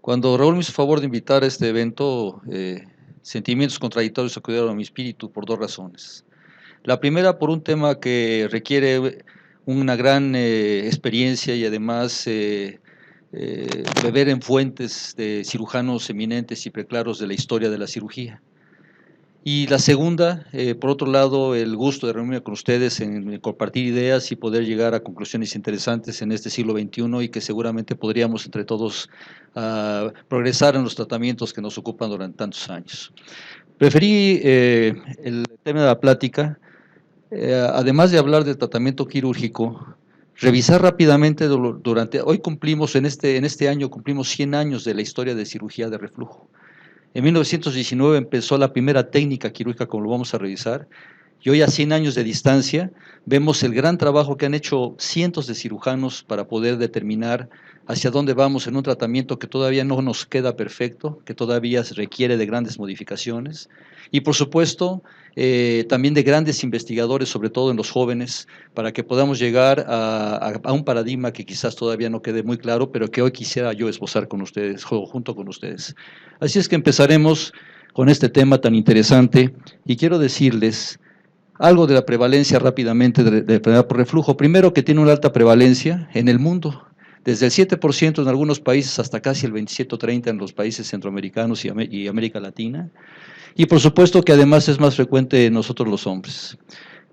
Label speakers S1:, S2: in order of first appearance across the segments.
S1: Cuando Raúl me hizo favor de invitar a este evento, sentimientos contradictorios acudieron a mi espíritu por dos razones. La primera, por un tema que requiere una gran experiencia y además beber en fuentes de cirujanos eminentes y preclaros de la historia de la cirugía. Y la segunda, por otro lado, el gusto de reunirme con ustedes en compartir ideas y poder llegar a conclusiones interesantes en este siglo XXI y que seguramente podríamos entre todos progresar en los tratamientos que nos ocupan durante tantos años. Preferí el tema de la plática, además de hablar del tratamiento quirúrgico, revisar rápidamente hoy cumplimos, en este año cumplimos 100 años de la historia de cirugía de reflujo. En 1919 empezó la primera técnica quirúrgica, como lo vamos a revisar, y hoy a 100 años de distancia vemos el gran trabajo que han hecho cientos de cirujanos para poder determinar hacia dónde vamos en un tratamiento que todavía no nos queda perfecto, que todavía requiere de grandes modificaciones, y por supuesto también de grandes investigadores, sobre todo en los jóvenes, para que podamos llegar a un paradigma que quizás todavía no quede muy claro, pero que hoy quisiera yo esbozar con ustedes, junto con ustedes. Así es que empezaremos con este tema tan interesante y quiero decirles algo de la prevalencia rápidamente de enfermedad por reflujo. Primero, que tiene una alta prevalencia en el mundo, desde el 7% en algunos países hasta casi el 27 o 30% en los países centroamericanos y América Latina. Y por supuesto que además es más frecuente en nosotros los hombres.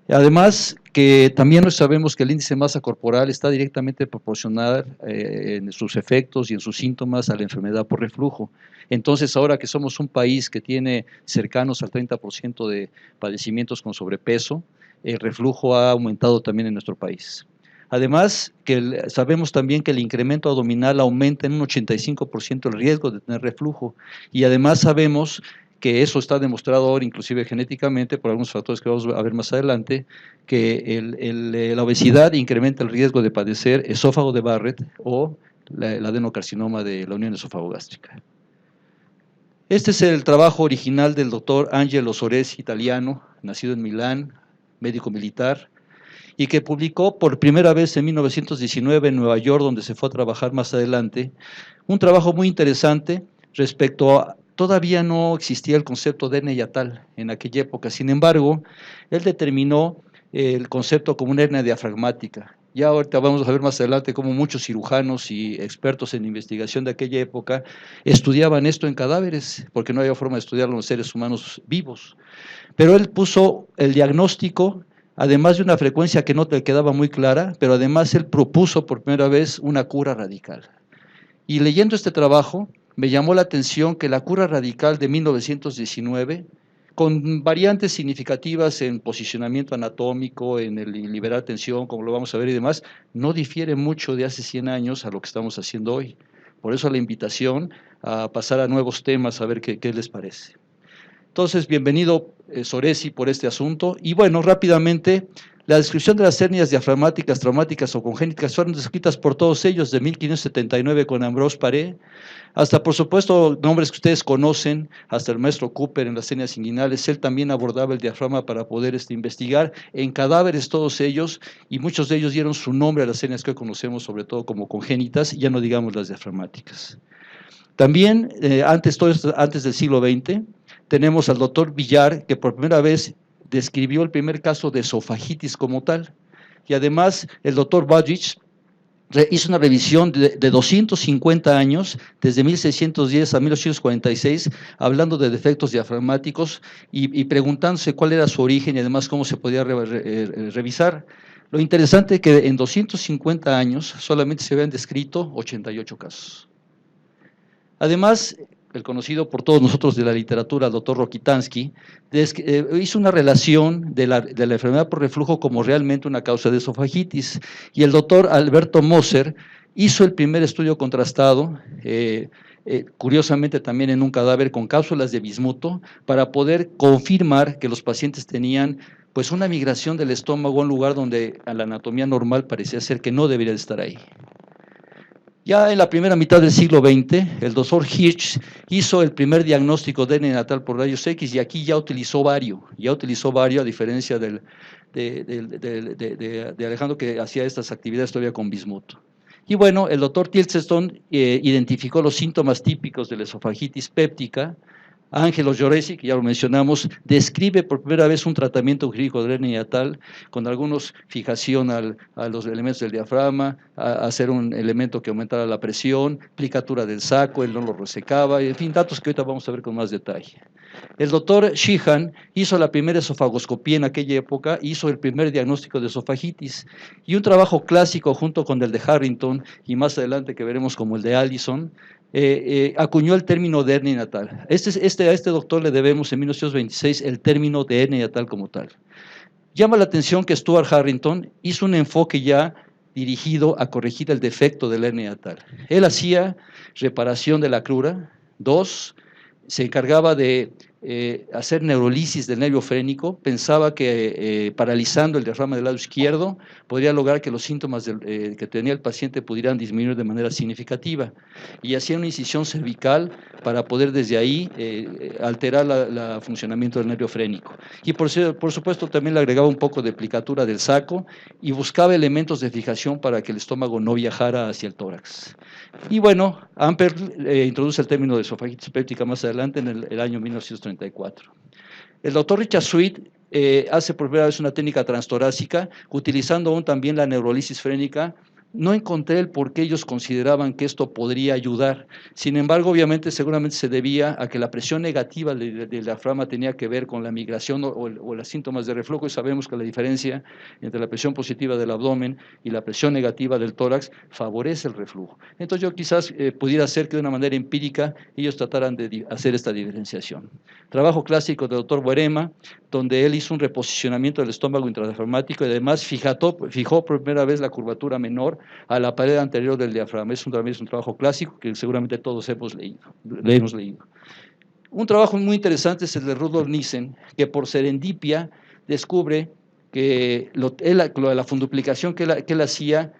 S1: Además, que también sabemos que el índice de masa corporal está directamente proporcional en sus efectos y en sus síntomas a la enfermedad por reflujo. Entonces, ahora que somos un país que tiene cercanos al 30% de padecimientos con sobrepeso, el reflujo ha aumentado también en nuestro país. Además, que sabemos también que el incremento abdominal aumenta en un 85% el riesgo de tener reflujo. Y además sabemos que eso está demostrado ahora, inclusive genéticamente, por algunos factores que vamos a ver más adelante, que la obesidad incrementa el riesgo de padecer esófago de Barrett o el adenocarcinoma de la unión esofagogástrica. Este es el trabajo original del doctor Angelo Soresi, italiano, nacido en Milán, médico militar, y que publicó por primera vez en 1919 en Nueva York, donde se fue a trabajar más adelante, un trabajo muy interesante respecto a. Todavía no existía el concepto de hernia yatal en aquella época, sin embargo, él determinó el concepto como una hernia diafragmática. Ya ahorita vamos a ver más adelante cómo muchos cirujanos y expertos en investigación de aquella época estudiaban esto en cadáveres, porque no había forma de estudiarlo en los seres humanos vivos. Pero él puso el diagnóstico, además de una frecuencia que no te quedaba muy clara, pero además él propuso por primera vez una cura radical. Y leyendo este trabajo, me llamó la atención que la cura radical de 1919, con variantes significativas en posicionamiento anatómico, en el liberar tensión, como lo vamos a ver y demás, no difiere mucho de hace 100 años a lo que estamos haciendo hoy. Por eso la invitación a pasar a nuevos temas, a ver qué les parece. Entonces, bienvenido Soresi por este asunto. Y bueno, rápidamente, la descripción de las hernias diafragmáticas, traumáticas o congénitas fueron descritas por todos ellos de 1579 con Ambrose Paré, hasta por supuesto nombres que ustedes conocen, hasta el maestro Cooper en las hernias inguinales. Él también abordaba el diafragma para poder investigar en cadáveres todos ellos, y muchos de ellos dieron su nombre a las hernias que hoy conocemos sobre todo como congénitas, y ya no digamos las diafragmáticas. También, antes del siglo XX, tenemos al doctor Villar, que por primera vez describió el primer caso de esofagitis como tal, y además el doctor Budrich hizo una revisión de 250 años, desde 1610 a 1846, hablando de defectos diafragmáticos y preguntándose cuál era su origen y además cómo se podía revisar. Lo interesante es que en 250 años solamente se habían descrito 88 casos. Además, el conocido por todos nosotros de la literatura, el doctor Rokitansky, hizo una relación de la enfermedad por reflujo como realmente una causa de esofagitis, y el doctor Alberto Moser hizo el primer estudio contrastado, curiosamente también en un cadáver con cápsulas de bismuto, para poder confirmar que los pacientes tenían pues una migración del estómago a un lugar donde a la anatomía normal parecía ser que no debería estar ahí. Ya en la primera mitad del siglo XX, el doctor Hirsch hizo el primer diagnóstico de hernia natal por rayos X, y aquí ya utilizó bario, a diferencia de Alejandro, que hacía estas actividades todavía con bismuto. Y bueno, el doctor Tilseston identificó los síntomas típicos de la esofagitis péptica. Ángelo Lloresi, que ya lo mencionamos, describe por primera vez un tratamiento quirúrgico de hernia hiatal con algunos fijación a los elementos del diafragma, a hacer un elemento que aumentara la presión, plicatura del saco, él no lo resecaba, en fin, datos que ahorita vamos a ver con más detalle. El doctor Sheehan hizo la primera esofagoscopía en aquella época, hizo el primer diagnóstico de esofagitis y un trabajo clásico junto con el de Harrington y más adelante que veremos como el de Allison, acuñó el término de hernia natal. A este doctor le debemos en 1926 el término de hernia natal como tal. Llama la atención que Stuart Harrington hizo un enfoque ya dirigido a corregir el defecto de la hernia natal. Él hacía reparación de la crura, dos, se encargaba de hacer neurolisis del nervio frénico, pensaba que paralizando el diafragma del lado izquierdo podría lograr que los síntomas que tenía el paciente pudieran disminuir de manera significativa. Y hacía una incisión cervical para poder desde ahí alterar el funcionamiento del nervio frénico. Y por supuesto también le agregaba un poco de plicatura del saco y buscaba elementos de fijación para que el estómago no viajara hacia el tórax. Y bueno, Amper introduce el término de esofagitis péptica más adelante en el año 1934. El doctor Richard Sweet hace por primera vez una técnica transtorácica, utilizando aún también la neurolisis frénica. No encontré el por qué ellos consideraban que esto podría ayudar. Sin embargo, obviamente, seguramente se debía a que la presión negativa del diafragma tenía que ver con la migración o los síntomas de reflujo, y sabemos que la diferencia entre la presión positiva del abdomen y la presión negativa del tórax favorece el reflujo. Entonces yo quizás pudiera ser que de una manera empírica ellos trataran de hacer esta diferenciación. Trabajo clásico del doctor Boerema, donde él hizo un reposicionamiento del estómago intradiafragmático y además fijó por primera vez la curvatura menor a la pared anterior del diafragma. Es un trabajo clásico que seguramente todos hemos leído. Un trabajo muy interesante es el de Rudolf Nissen, que por serendipia descubre que la funduplicación que él hacía,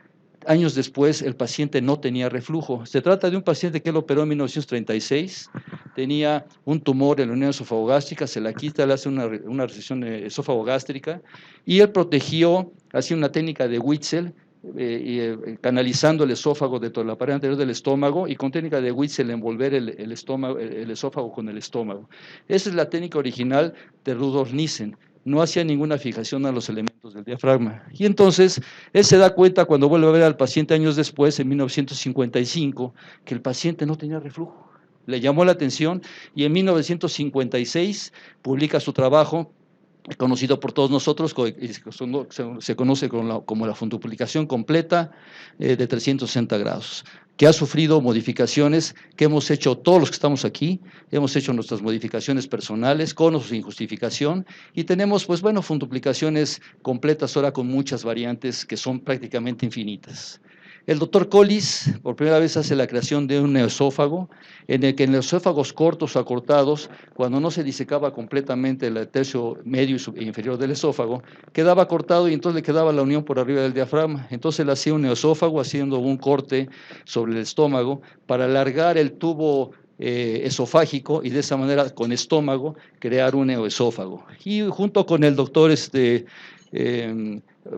S1: años después el paciente no tenía reflujo. Se trata de un paciente que él operó en 1936, tenía un tumor en la unión esofagogástrica, se la quita, le hace una resección esofagogástrica y él protegió, hacía una técnica de Witzel, canalizando el esófago dentro de la pared anterior del estómago y con técnica de Witzel envolver el esófago con el estómago. Esa es la técnica original de Rudolf Nissen. No hacía ninguna fijación a los elementos del diafragma. Y entonces él se da cuenta cuando vuelve a ver al paciente años después, en 1955, que el paciente no tenía reflujo. Le llamó la atención y en 1956 publica su trabajo conocido por todos nosotros, se conoce como la funduplicación completa de 360 grados, que ha sufrido modificaciones que hemos hecho todos los que estamos aquí, hemos hecho nuestras modificaciones personales, con o sin justificación, y tenemos, pues bueno, funduplicaciones completas ahora con muchas variantes que son prácticamente infinitas. El doctor Collis por primera vez hace la creación de un neoesófago, en el que en los esófagos cortos o acortados, cuando no se disecaba completamente el tercio medio e inferior del esófago, quedaba cortado y entonces le quedaba la unión por arriba del diafragma. Entonces le hacía un neoesófago haciendo un corte sobre el estómago para alargar el tubo esofágico y de esa manera con estómago crear un neoesófago. Y junto con el doctor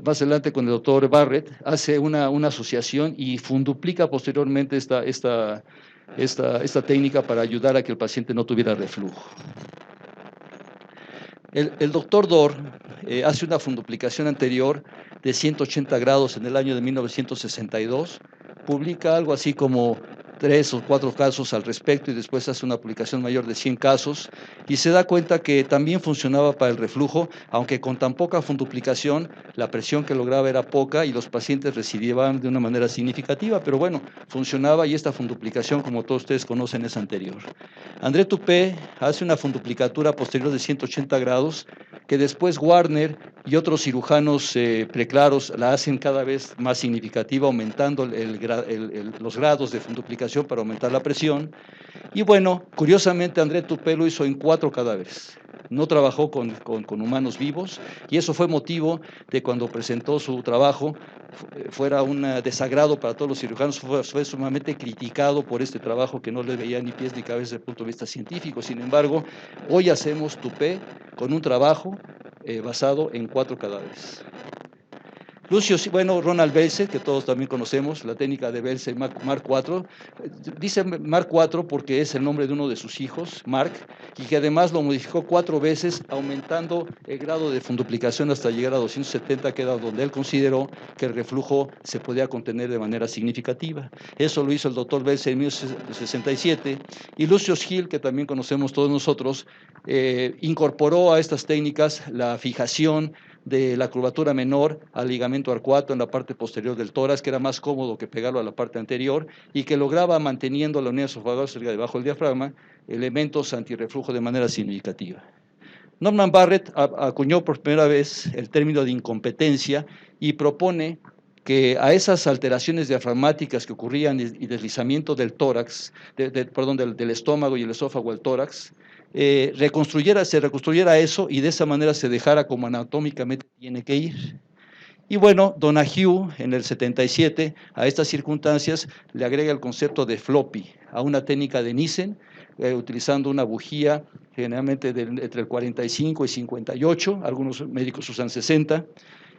S1: más adelante con el doctor Barrett, hace una asociación y funduplica posteriormente esta técnica para ayudar a que el paciente no tuviera reflujo. El doctor Dorr hace una funduplicación anterior de 180 grados en el año de 1962, publica algo así como 3 o 4 casos al respecto y después hace una publicación mayor de 100 casos y se da cuenta que también funcionaba para el reflujo, aunque con tan poca funduplicación la presión que lograba era poca y los pacientes recidían de una manera significativa, pero bueno, funcionaba y esta funduplicación, como todos ustedes conocen, es anterior. André Tupé hace una funduplicatura posterior de 180 grados que después Warner y otros cirujanos preclaros la hacen cada vez más significativa, aumentando los grados de funduplicación para aumentar la presión. Y bueno, curiosamente André Tupé lo hizo en 4 cadáveres. No trabajó con humanos vivos y eso fue motivo de cuando presentó su trabajo fuera un desagrado para todos los cirujanos, fue sumamente criticado por este trabajo que no le veía ni pies ni cabeza desde el punto de vista científico. Sin embargo, hoy hacemos Tupé con un trabajo basado en 4 cadáveres. Lucio, bueno, Ronald Belzer, que todos también conocemos, la técnica de Belzer Mark IV, dice Mark IV porque es el nombre de uno de sus hijos, Mark, y que además lo modificó 4 veces, aumentando el grado de funduplicación hasta llegar a 270, que era donde él consideró que el reflujo se podía contener de manera significativa. Eso lo hizo el doctor Belzer en 1967, y Lucius Hill, que también conocemos todos nosotros, incorporó a estas técnicas la fijación de la curvatura menor al ligamento arcuato en la parte posterior del tórax, que era más cómodo que pegarlo a la parte anterior, y que lograba, manteniendo la unidad esofagástrica debajo del diafragma, elementos antirreflujo de manera significativa. Norman Barrett acuñó por primera vez el término de incompetencia y propone que a esas alteraciones diafragmáticas que ocurrían y deslizamiento del tórax, del estómago y el esófago al tórax, se reconstruyera eso y de esa manera se dejara como anatómicamente tiene que ir. Y bueno, Donahue en el 77 a estas circunstancias le agrega el concepto de floppy a una técnica de Nissen, utilizando una bujía generalmente entre el 45 y 58, algunos médicos usan 60,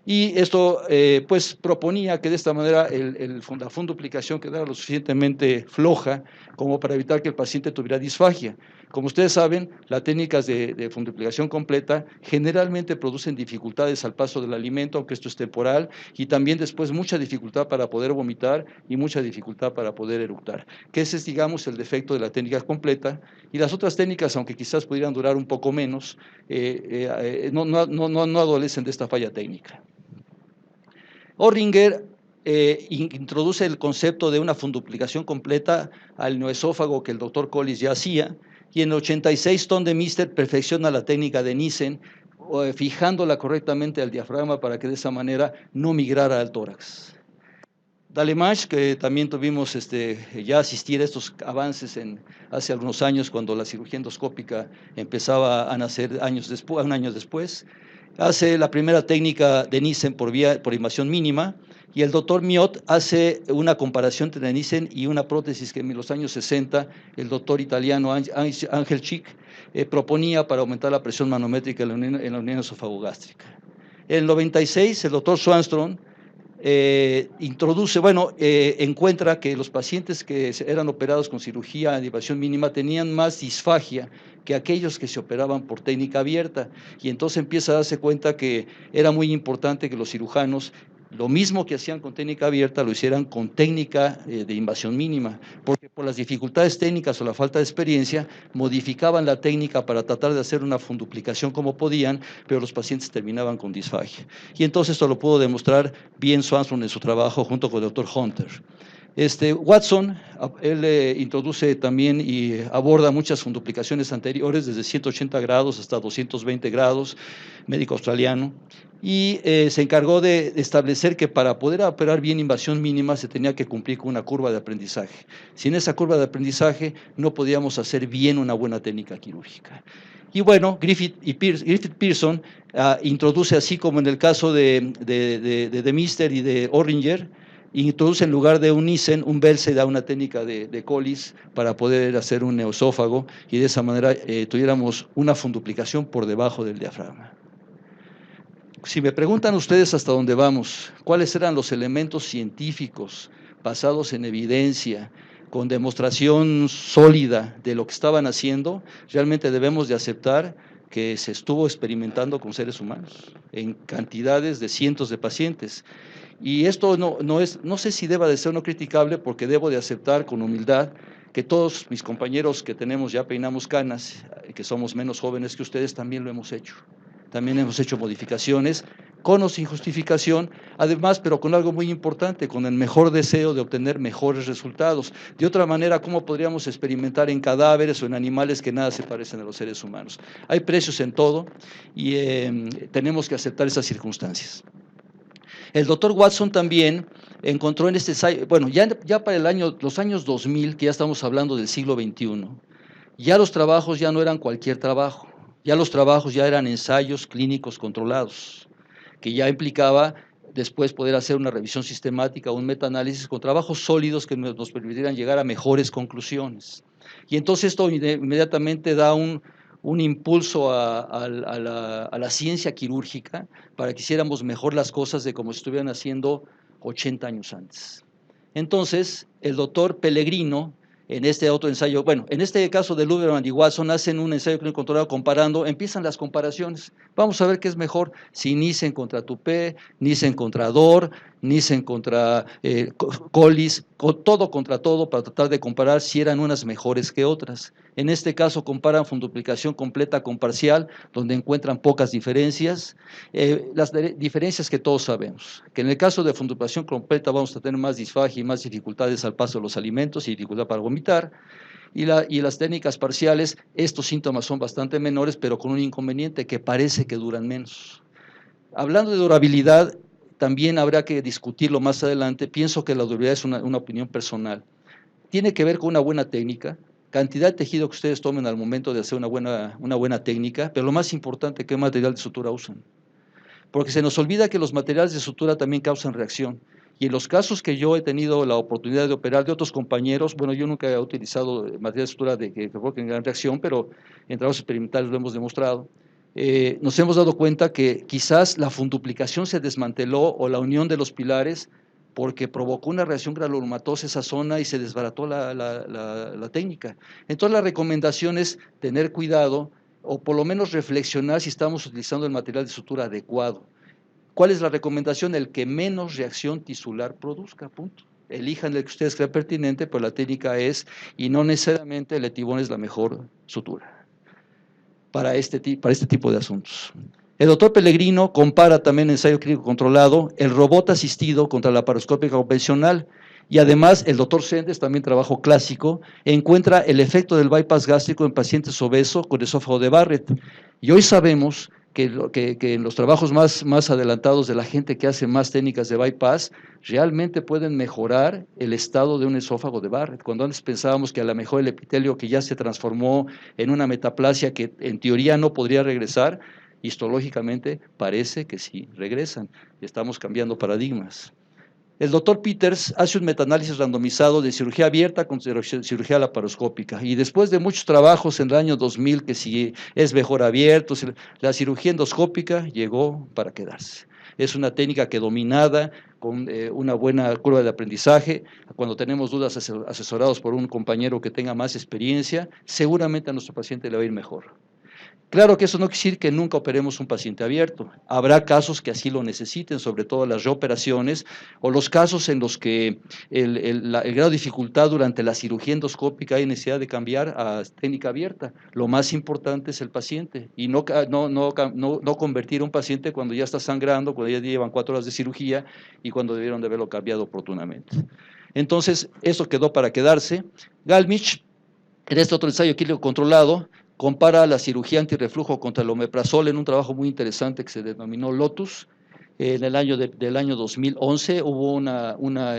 S1: y esto pues proponía que de esta manera la funduplicación quedara lo suficientemente floja como para evitar que el paciente tuviera disfagia. Como ustedes saben, las técnicas de funduplicación completa generalmente producen dificultades al paso del alimento, aunque esto es temporal, y también después mucha dificultad para poder vomitar y mucha dificultad para poder eructar, que ese es, digamos, el defecto de la técnica completa. Y las otras técnicas, aunque quizás pudieran durar un poco menos, no adolecen de esta falla técnica. Orringer introduce el concepto de una funduplicación completa al neoesófago que el doctor Collis ya hacía, y en el 86 Ton de Mister perfecciona la técnica de Nissen, fijándola correctamente al diafragma para que de esa manera no migrara al tórax. D'Alemagne, que también tuvimos ya asistir a estos avances hace algunos años, cuando la cirugía endoscópica empezaba a nacer un año después, hace la primera técnica de Nissen por invasión mínima, y el doctor Miot hace una comparación entre Nissen y una prótesis que en los años 60 el doctor italiano Ángel Schick proponía para aumentar la presión manométrica en la unión esofagogástrica. En el 96 el doctor Swanstrom encuentra que los pacientes que eran operados con cirugía de invasión mínima tenían más disfagia que aquellos que se operaban por técnica abierta, y entonces empieza a darse cuenta que era muy importante que los cirujanos, lo mismo que hacían con técnica abierta, lo hicieran con técnica de invasión mínima, porque por las dificultades técnicas o la falta de experiencia, modificaban la técnica para tratar de hacer una funduplicación como podían, pero los pacientes terminaban con disfagia. Y entonces esto lo pudo demostrar bien Swanson en su trabajo junto con el doctor Hunter. Watson, él introduce también y aborda muchas funduplicaciones anteriores, desde 180 grados hasta 220 grados, médico australiano, y se encargó de establecer que para poder operar bien invasión mínima se tenía que cumplir con una curva de aprendizaje. Sin esa curva de aprendizaje no podíamos hacer bien una buena técnica quirúrgica. Y bueno, Griffith Pearson introduce, así como en el caso de Mister y de Orringer, introduce en lugar de un Nissen, un Belzer, da una técnica de Collis para poder hacer un neosófago, y de esa manera tuviéramos una funduplicación por debajo del diafragma. Si me preguntan ustedes hasta dónde vamos, cuáles eran los elementos científicos basados en evidencia, con demostración sólida de lo que estaban haciendo, realmente debemos de aceptar que se estuvo experimentando con seres humanos en cantidades de cientos de pacientes. Y esto no sé si deba de ser no criticable, porque debo de aceptar con humildad que todos mis compañeros que tenemos ya peinamos canas, que somos menos jóvenes que ustedes, también lo hemos hecho. También hemos hecho modificaciones, con o sin justificación, además, pero con algo muy importante, con el mejor deseo de obtener mejores resultados. De otra manera, ¿cómo podríamos experimentar en cadáveres o en animales que nada se parecen a los seres humanos? Hay precios en todo, y tenemos que aceptar esas circunstancias. El doctor Watson también encontró en bueno, ya para los años 2000, que ya estamos hablando del siglo XXI, ya los trabajos ya no eran cualquier trabajo, ya los trabajos ya eran ensayos clínicos controlados, que ya implicaba después poder hacer una revisión sistemática o un metaanálisis con trabajos sólidos que nos permitieran llegar a mejores conclusiones. Y entonces esto inmediatamente da un un impulso a la ciencia quirúrgica para que hiciéramos mejor las cosas de como se estuvieran haciendo 80 años antes. Entonces, el doctor Pellegrino, en este otro ensayo, bueno, en este caso de Luberman y Watson, hacen un ensayo clínico controlado comparando, empiezan las comparaciones. Vamos a ver qué es mejor, si Nissen contra Tupé, Nissen contra Dor, Nissen contra Collis, todo contra todo, para tratar de comparar si eran unas mejores que otras. En este caso comparan funduplicación completa con parcial, donde encuentran pocas diferencias, las diferencias que todos sabemos, que en el caso de funduplicación completa vamos a tener más disfagia y más dificultades al paso de los alimentos y dificultad para vomitar, y las técnicas parciales, estos síntomas son bastante menores, pero con un inconveniente que parece que duran menos. Hablando de durabilidad, también habrá que discutirlo más adelante. Pienso que la durabilidad es una opinión personal. Tiene que ver con una buena técnica, cantidad de tejido que ustedes tomen al momento de hacer una buena técnica, pero lo más importante, qué material de sutura usan. Porque se nos olvida que los materiales de sutura también causan reacción. Y en los casos que yo he tenido la oportunidad de operar de otros compañeros, bueno, yo nunca he utilizado material de sutura que provoquen gran reacción, pero en trabajos experimentales lo hemos demostrado. Nos hemos dado cuenta que quizás la funduplicación se desmanteló o la unión de los pilares porque provocó una reacción granulomatosa esa zona y se desbarató la técnica. Entonces la recomendación es tener cuidado o por lo menos reflexionar si estamos utilizando el material de sutura adecuado. ¿Cuál es la recomendación? El que menos reacción tisular produzca, punto. Elijan el que ustedes crean pertinente, pero la técnica es, y no necesariamente el etivón es la mejor sutura para este tipo de asuntos. El doctor Pellegrino compara también en ensayo clínico controlado el robot asistido contra la laparoscópica convencional, y además el doctor Sendes, también trabajo clásico, encuentra el efecto del bypass gástrico en pacientes obesos con esófago de Barrett. Y hoy sabemos que en los trabajos más adelantados de la gente que hace más técnicas de bypass, realmente pueden mejorar el estado de un esófago de Barrett. Cuando antes pensábamos que a lo mejor el epitelio que ya se transformó en una metaplasia que en teoría no podría regresar, histológicamente parece que sí regresan. Estamos cambiando paradigmas. El doctor Peters hace un metaanálisis randomizado de cirugía abierta con cirugía laparoscópica, y después de muchos trabajos en el año 2000 que si es mejor abierto, la cirugía endoscópica llegó para quedarse. Es una técnica que dominada, con una buena curva de aprendizaje, cuando tenemos dudas asesorados por un compañero que tenga más experiencia, seguramente a nuestro paciente le va a ir mejor. Claro que eso no quiere decir que nunca operemos un paciente abierto. Habrá casos que así lo necesiten, sobre todo las reoperaciones, o los casos en los que el grado de dificultad durante la cirugía endoscópica hay necesidad de cambiar a técnica abierta. Lo más importante es el paciente, y no convertir a un paciente cuando ya está sangrando, cuando ya llevan 4 horas de cirugía y cuando debieron de haberlo cambiado oportunamente. Entonces, eso quedó para quedarse. Galmich, en este otro ensayo clínico controlado, compara la cirugía antirreflujo contra el omeprazol en un trabajo muy interesante que se denominó Lotus. En el año del año 2011 hubo en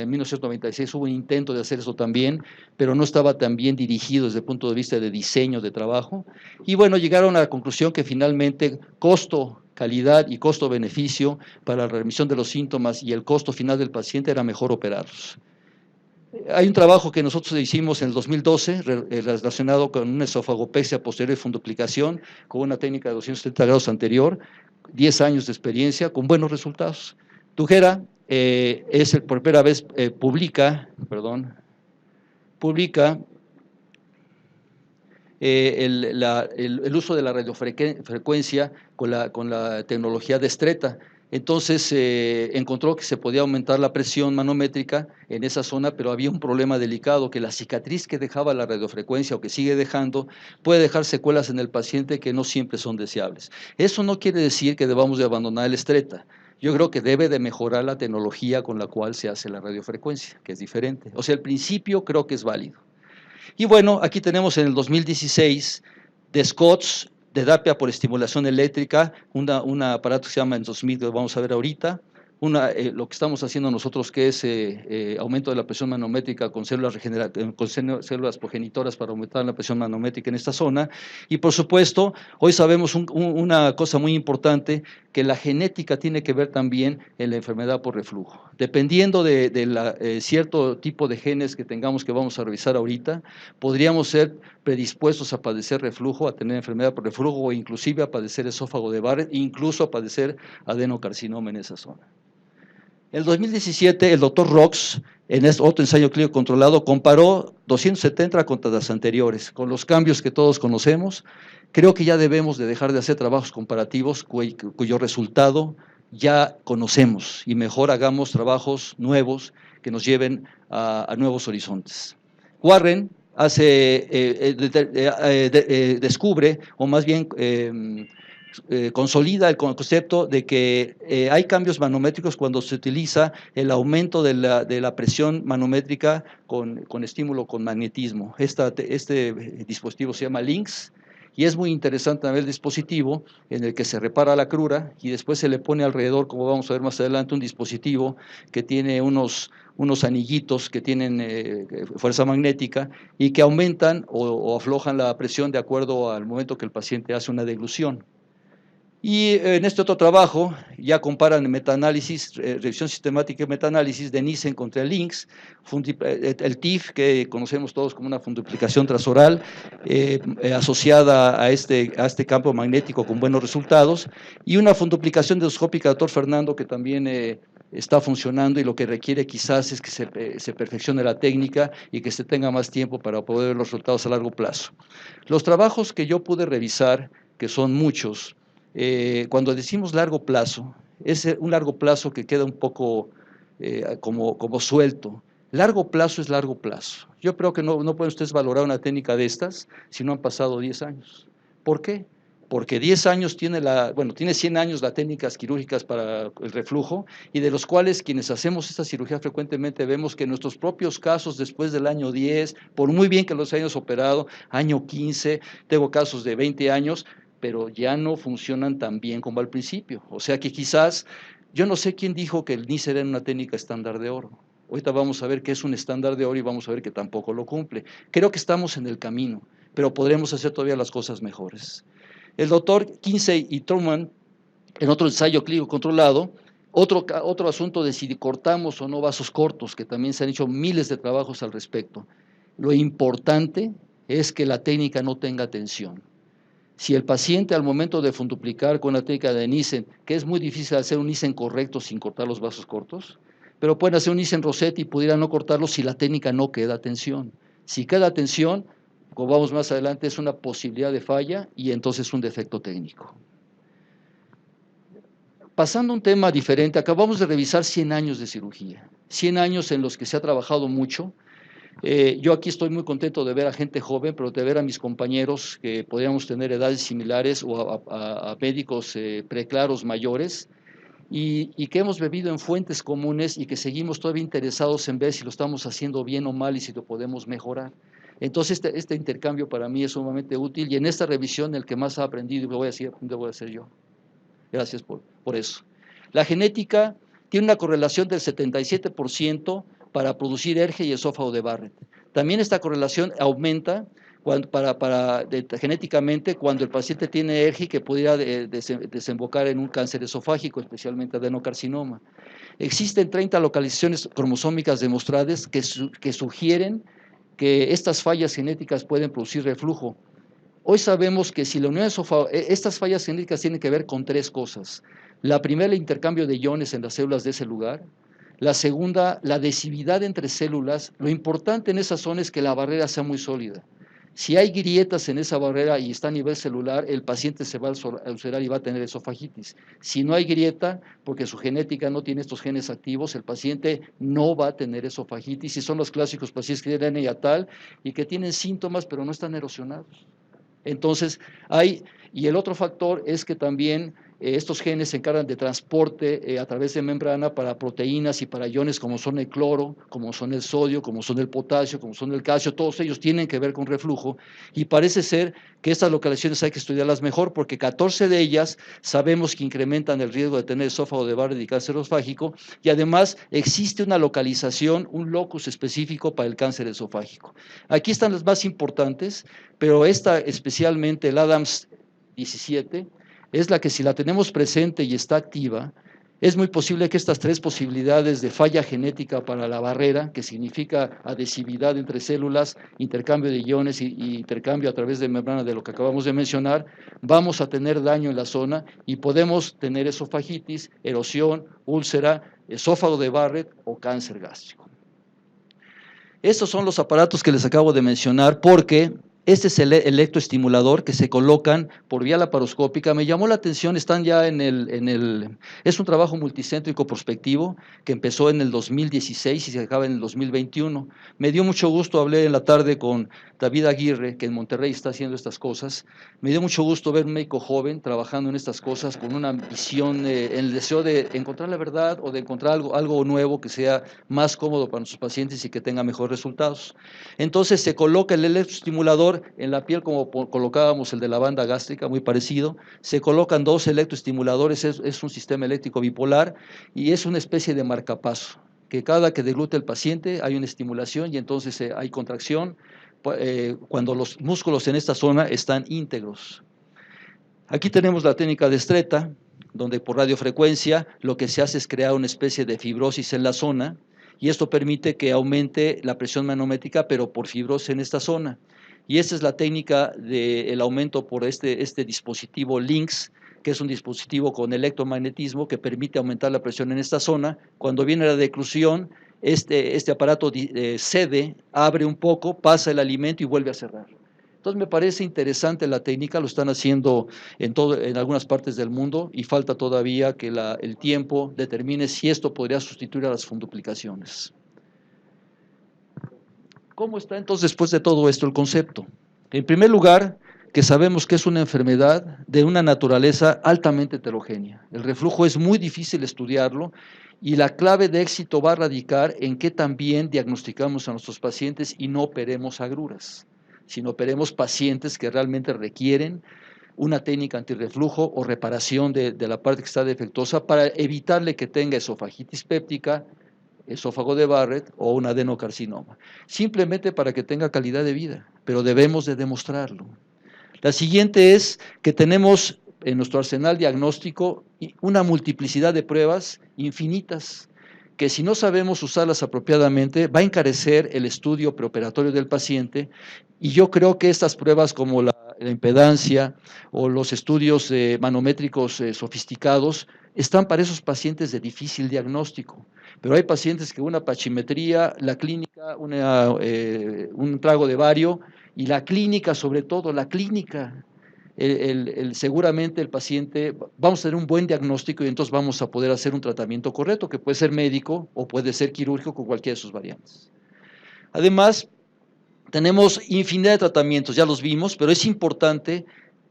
S1: 1996 hubo un intento de hacer eso también, pero no estaba tan bien dirigido desde el punto de vista de diseño de trabajo. Y bueno, llegaron a la conclusión que finalmente costo, calidad y costo-beneficio para la remisión de los síntomas y el costo final del paciente era mejor operarlos. Hay un trabajo que nosotros hicimos en el 2012 relacionado con una esofagopexia posterior de funduplicación con una técnica de 270 grados anterior, 10 años de experiencia con buenos resultados. Tujera por primera vez publica el uso de la radiofrecuencia con la tecnología de Stretta. Entonces encontró que se podía aumentar la presión manométrica en esa zona, pero había un problema delicado, que la cicatriz que dejaba la radiofrecuencia o que sigue dejando puede dejar secuelas en el paciente que no siempre son deseables. Eso no quiere decir que debamos de abandonar el Stretta. Yo creo que debe de mejorar la tecnología con la cual se hace la radiofrecuencia, que es diferente. O sea, el principio creo que es válido. Y bueno, aquí tenemos en el 2016 de Scots, de terapia por estimulación eléctrica, un aparato que se llama Endosmith, que vamos a ver ahorita, lo que estamos haciendo nosotros, que es aumento de la presión manométrica con células progenitoras para aumentar la presión manométrica en esta zona. Y por supuesto, hoy sabemos una cosa muy importante, que la genética tiene que ver también en la enfermedad por reflujo. Dependiendo de cierto tipo de genes que tengamos, que vamos a revisar ahorita, podríamos ser predispuestos a padecer reflujo, a tener enfermedad por reflujo o inclusive a padecer esófago de Barrett, incluso a padecer adenocarcinoma en esa zona. En el 2017, el doctor Rox, en este otro ensayo clínico controlado, comparó 270 contra las anteriores, con los cambios que todos conocemos. Creo que ya debemos de dejar de hacer trabajos comparativos cuyo resultado ya conocemos y mejor hagamos trabajos nuevos que nos lleven a nuevos horizontes. Warren descubre, o más bien consolida el concepto de que hay cambios manométricos cuando se utiliza el aumento de la presión manométrica con estímulo con magnetismo. Este dispositivo se llama LINX, y es muy interesante ver el dispositivo en el que se repara la crura y después se le pone alrededor, como vamos a ver más adelante, un dispositivo que tiene unos anillitos que tienen fuerza magnética y que aumentan o aflojan la presión de acuerdo al momento que el paciente hace una deglución. Y en este otro trabajo ya comparan metaanálisis, revisión sistemática y metaanálisis de Nissen contra el LINX, el TIF, que conocemos todos como una funduplicación transoral, asociada a este campo magnético con buenos resultados, y una funduplicación endoscópica, doctor Fernando, que también está funcionando, y lo que requiere quizás es que se perfeccione la técnica y que se tenga más tiempo para poder ver los resultados a largo plazo. Los trabajos que yo pude revisar, que son muchos, cuando decimos largo plazo, es un largo plazo que queda un poco como suelto. Largo plazo es largo plazo. Yo creo que no pueden ustedes valorar una técnica de estas si no han pasado 10 años. ¿Por qué? Porque 10 años tiene tiene 100 años las técnicas quirúrgicas para el reflujo, y de los cuales quienes hacemos esta cirugía frecuentemente vemos que nuestros propios casos después del año 10, por muy bien que los hayamos operado, año 15, tengo casos de 20 años, pero ya no funcionan tan bien como al principio. O sea que quizás, yo no sé quién dijo que el NIS era una técnica estándar de oro. Ahorita vamos a ver que es un estándar de oro y vamos a ver que tampoco lo cumple. Creo que estamos en el camino, pero podremos hacer todavía las cosas mejores. El doctor Kinsey y Truman, en otro ensayo clínico controlado, otro asunto de si cortamos o no vasos cortos, que también se han hecho miles de trabajos al respecto. Lo importante es que la técnica no tenga tensión. Si el paciente al momento de funduplicar con la técnica de Nissen, que es muy difícil hacer un Nissen correcto sin cortar los vasos cortos, pero pueden hacer un Nissen Rossetti y pudieran no cortarlo si la técnica no queda tensión. Si queda tensión, como vamos más adelante, es una posibilidad de falla y entonces un defecto técnico. Pasando a un tema diferente, acabamos de revisar 100 años de cirugía, 100 años en los que se ha trabajado mucho. Yo aquí estoy muy contento de ver a gente joven, pero de ver a mis compañeros que podríamos tener edades similares o a médicos preclaros mayores y que hemos bebido en fuentes comunes y que seguimos todavía interesados en ver si lo estamos haciendo bien o mal y si lo podemos mejorar. Entonces este intercambio para mí es sumamente útil y en esta revisión el que más ha aprendido y lo voy a decir, lo voy a hacer yo. Gracias por eso. La genética tiene una correlación del 77% para producir ERGE y esófago de Barrett. También esta correlación aumenta genéticamente cuando el paciente tiene ERGE que pudiera desembocar en un cáncer esofágico, especialmente adenocarcinoma. Existen 30 localizaciones cromosómicas demostradas que sugieren que estas fallas genéticas pueden producir reflujo. Hoy sabemos que si la unión esofágica, estas fallas genéticas tienen que ver con tres cosas. La primera, el intercambio de iones en las células de ese lugar. La segunda, la adhesividad entre células. Lo importante en esa zona es que la barrera sea muy sólida. Si hay grietas en esa barrera y está a nivel celular, el paciente se va a ulcerar y va a tener esofagitis. Si no hay grieta, porque su genética no tiene estos genes activos, el paciente no va a tener esofagitis, y son los clásicos pacientes que tienen hernia yatal y que tienen síntomas pero no están erosionados. Entonces, y el otro factor es que también estos genes se encargan de transporte a través de membrana para proteínas y para iones como son el cloro, como son el sodio, como son el potasio, como son el calcio. Todos ellos tienen que ver con reflujo y parece ser que estas localizaciones hay que estudiarlas mejor porque 14 de ellas sabemos que incrementan el riesgo de tener esófago de Barrett y cáncer esofágico, y además existe una localización, un locus específico para el cáncer esofágico. Aquí están las más importantes, pero esta especialmente, el Adams 17, es la que si la tenemos presente y está activa, Es muy posible que estas tres posibilidades de falla genética para la barrera, que significa adhesividad entre células, intercambio de iones y intercambio a través de membrana de lo que acabamos de mencionar, vamos a tener daño en la zona y podemos tener esofagitis, erosión, úlcera, esófago de Barrett o cáncer gástrico. Estos son los aparatos que les acabo de mencionar porque este es el electroestimulador que se colocan por vía laparoscópica. Me llamó la atención, están ya es un trabajo multicéntrico prospectivo que empezó en el 2016 y se acaba en el 2021. Me dio mucho gusto, hablé en la tarde con David Aguirre, que en Monterrey está haciendo estas cosas. Me dio mucho gusto ver un médico joven trabajando en estas cosas con una visión, el deseo de encontrar la verdad o de encontrar algo nuevo que sea más cómodo para nuestros pacientes y que tenga mejores resultados. Entonces se coloca el electroestimulador en la piel como colocábamos el de la banda gástrica, muy parecido. Se colocan dos electroestimuladores, es un sistema eléctrico bipolar y es una especie de marcapaso, que cada que deglute el paciente hay una estimulación y entonces hay contracción cuando los músculos en esta zona están íntegros. Aquí tenemos la técnica de Stretta, donde por radiofrecuencia lo que se hace es crear una especie de fibrosis en la zona y esto permite que aumente la presión manométrica, pero por fibrosis en esta zona. Y esta es la técnica del aumento por este dispositivo LINX, que es un dispositivo con electromagnetismo que permite aumentar la presión en esta zona. Cuando viene la declusión, este aparato cede, abre un poco, pasa el alimento y vuelve a cerrar. Entonces me parece interesante la técnica, lo están haciendo en algunas partes del mundo y falta todavía que el tiempo determine si esto podría sustituir a las funduplicaciones. ¿Cómo está entonces después de todo esto el concepto? En primer lugar, que sabemos que es una enfermedad de una naturaleza altamente heterogénea. El reflujo es muy difícil estudiarlo y la clave de éxito va a radicar en que también diagnosticamos a nuestros pacientes y no operemos agruras, sino operemos pacientes que realmente requieren una técnica antirreflujo o reparación de la parte que está defectuosa para evitarle que tenga esofagitis péptica, esófago de Barrett o un adenocarcinoma, simplemente para que tenga calidad de vida, pero debemos de demostrarlo. La siguiente es que tenemos en nuestro arsenal diagnóstico una multiplicidad de pruebas infinitas, que si no sabemos usarlas apropiadamente, va a encarecer el estudio preoperatorio del paciente, y yo creo que estas pruebas como la impedancia o los estudios manométricos sofisticados están para esos pacientes de difícil diagnóstico, pero hay pacientes que una pachimetría, la clínica, un trago de bario, y la clínica, sobre todo, la clínica, seguramente el paciente, vamos a tener un buen diagnóstico y entonces vamos a poder hacer un tratamiento correcto, que puede ser médico o puede ser quirúrgico con cualquiera de sus variantes. Además, tenemos infinidad de tratamientos, ya los vimos, pero es importante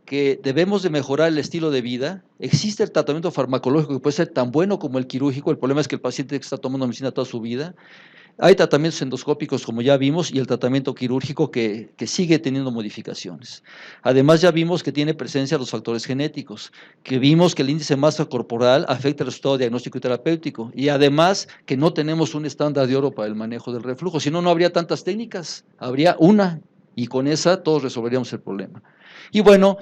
S1: que debemos de mejorar el estilo de vida. Existe el tratamiento farmacológico que puede ser tan bueno como el quirúrgico, el problema es que el paciente está tomando medicina toda su vida. Hay tratamientos endoscópicos, como ya vimos, y el tratamiento quirúrgico que sigue teniendo modificaciones. Además, ya vimos que tiene presencia los factores genéticos, que vimos que el índice de masa corporal afecta el resultado diagnóstico y terapéutico, y además que no tenemos un estándar de oro para el manejo del reflujo, si no, no habría tantas técnicas, habría una, y con esa todos resolveríamos el problema. Y bueno,